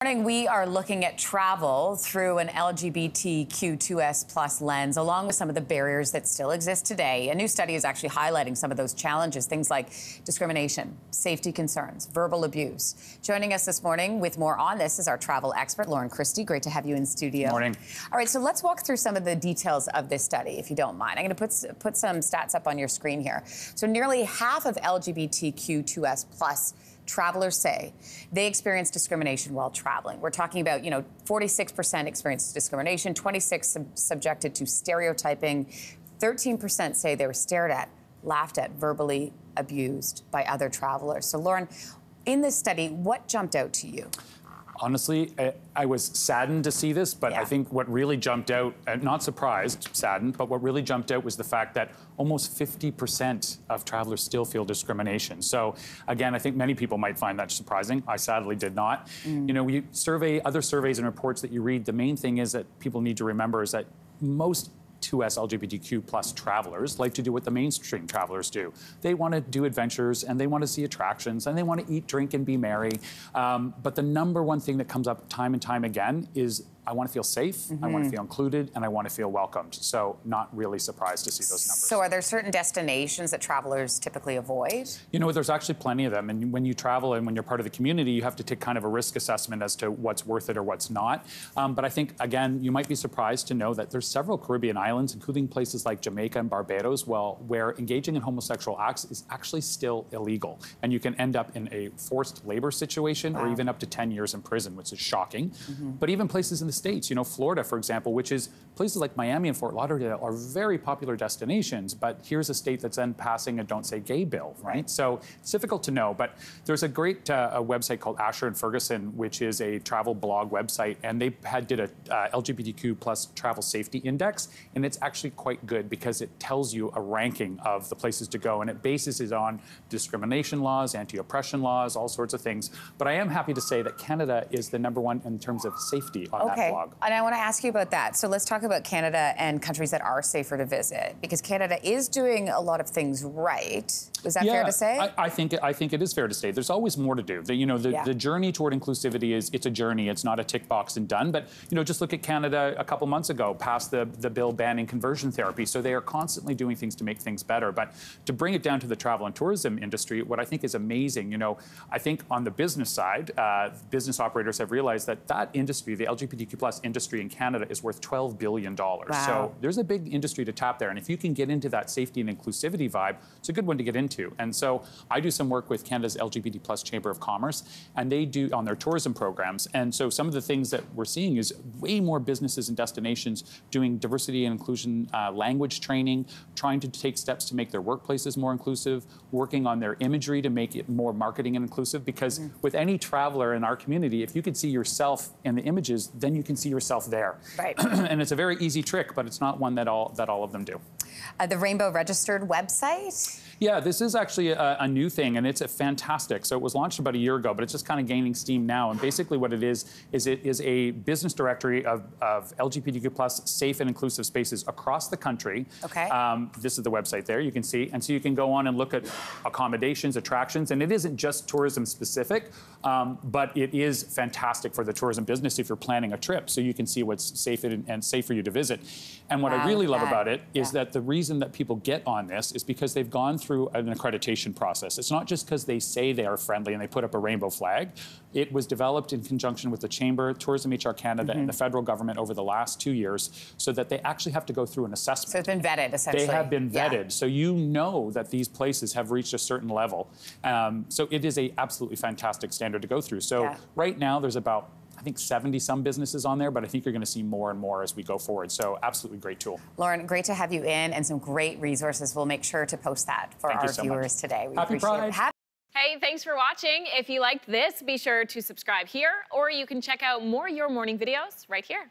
We are looking at travel through an LGBTQ2S plus lens, along with some of the barriers that still exist today. A new study is actually highlighting some of those challenges, things like discrimination, safety concerns, verbal abuse. Joining us this morning with more on this is our travel expert, Lauren Christie. Great to have you in studio. Morning. All right, so let's walk through some of the details of this study, if you don't mind. I'm going to put some stats up on your screen here. So nearly half of LGBTQ2S plus travelers say they experience discrimination while traveling. We're talking about, 46% experience discrimination, 26% subjected to stereotyping, 13% say they were stared at, laughed at, verbally abused by other travelers. So, Lauren, in this study, what jumped out to you? Honestly, I was saddened to see this, but I think what really jumped out, not surprised, saddened, but what really jumped out was the fact that almost 50% of travelers still feel discrimination. So again, I think many people might find that surprising. I sadly did not. You survey other surveys and reports that you read, the main thing is that people need to remember is that most 2S LGBTQ plus travelers like to do what the mainstream travelers do. They want to do adventures and they want to see attractions and they want to eat, drink, and be merry. But the number one thing that comes up time and time again is I want to feel safe, I want to feel included, and I want to feel welcomed. So not really surprised to see those numbers. So are there certain destinations that travelers typically avoid? There's actually plenty of them. And when you travel and when you're part of the community, you have to take kind of a risk assessment as to what's worth it or what's not. But I think, again, you might be surprised to know that there's several Caribbean islands, including places like Jamaica and Barbados, where engaging in homosexual acts is actually still illegal. And you can end up in a forced labor situation or even up to 10 years in prison, which is shocking. But even places in the States, Florida, for example, which is places like Miami and Fort Lauderdale are very popular destinations, but here's a state that's then passing a Don't Say Gay bill, right? So it's difficult to know, but there's a great a website called Asher and Ferguson, which is a travel blog website, and they did a LGBTQ plus travel safety index, and it's actually quite good because it tells you a ranking of the places to go, and it bases it on discrimination laws, anti-oppression laws, all sorts of things. But I am happy to say that Canada is the #1 in terms of safety on that blog. And I want to ask you about that. So let's talk about Canada and countries that are safer to visit, because Canada is doing a lot of things right. Is that fair to say? I think it is fair to say. There's always more to do. The journey toward inclusivity it's a journey. It's not a tick box and done. But just look at Canada a couple months ago, passed the bill banning conversion therapy. So they are constantly doing things to make things better. But to bring it down to the travel and tourism industry, what I think is amazing, I think on the business side, business operators have realized that industry, the LGBTQ plus industry in Canada, is worth $12 billion. Wow. So there's a big industry to tap there. And if you can get into that safety and inclusivity vibe, it's a good one to get into. And so I do some work with Canada's LGBT plus Chamber of Commerce, and they do on their tourism programs. And so some of the things that we're seeing is way more businesses and destinations doing diversity and inclusion language training, trying to take steps to make their workplaces more inclusive, working on their imagery to make it more marketing and inclusive. Because with any traveler in our community, if you could see yourself in the images, then you can see yourself there. Right. And it's a very easy trick, but it's not one that all of them do. The Rainbow Registered website? Yeah, this is actually a new thing, and it's fantastic. So it was launched about a year ago, but it's just kind of gaining steam now. And basically what it is a business directory of LGBTQ plus safe and inclusive spaces across the country. Okay. This is the website there, you can see. And so you can go on and look at accommodations, attractions, and it isn't just tourism specific, but it is fantastic for the tourism business if you're planning a trip. So you can see what's safe and safe for you to visit. And what I really love about it is that the reason that people get on this is because they've gone through an accreditation process. It's not just because they say they are friendly and they put up a rainbow flag. It was developed in conjunction with the Chamber, Tourism HR Canada, and the federal government over the last 2 years, so that they actually have to go through an assessment. So it's been vetted, essentially. They have been vetted. So you know that these places have reached a certain level. So it is a absolutely fantastic standard to go through. So right now there's about, I think 70-some businesses on there, but I think you're going to see more and more as we go forward. So absolutely great tool. Lauren, great to have you in, and some great resources. We'll make sure to post that for our viewers today. We Happy Pride. Hey, thanks for watching. If you liked this, be sure to subscribe here, or you can check out more Your Morning videos right here.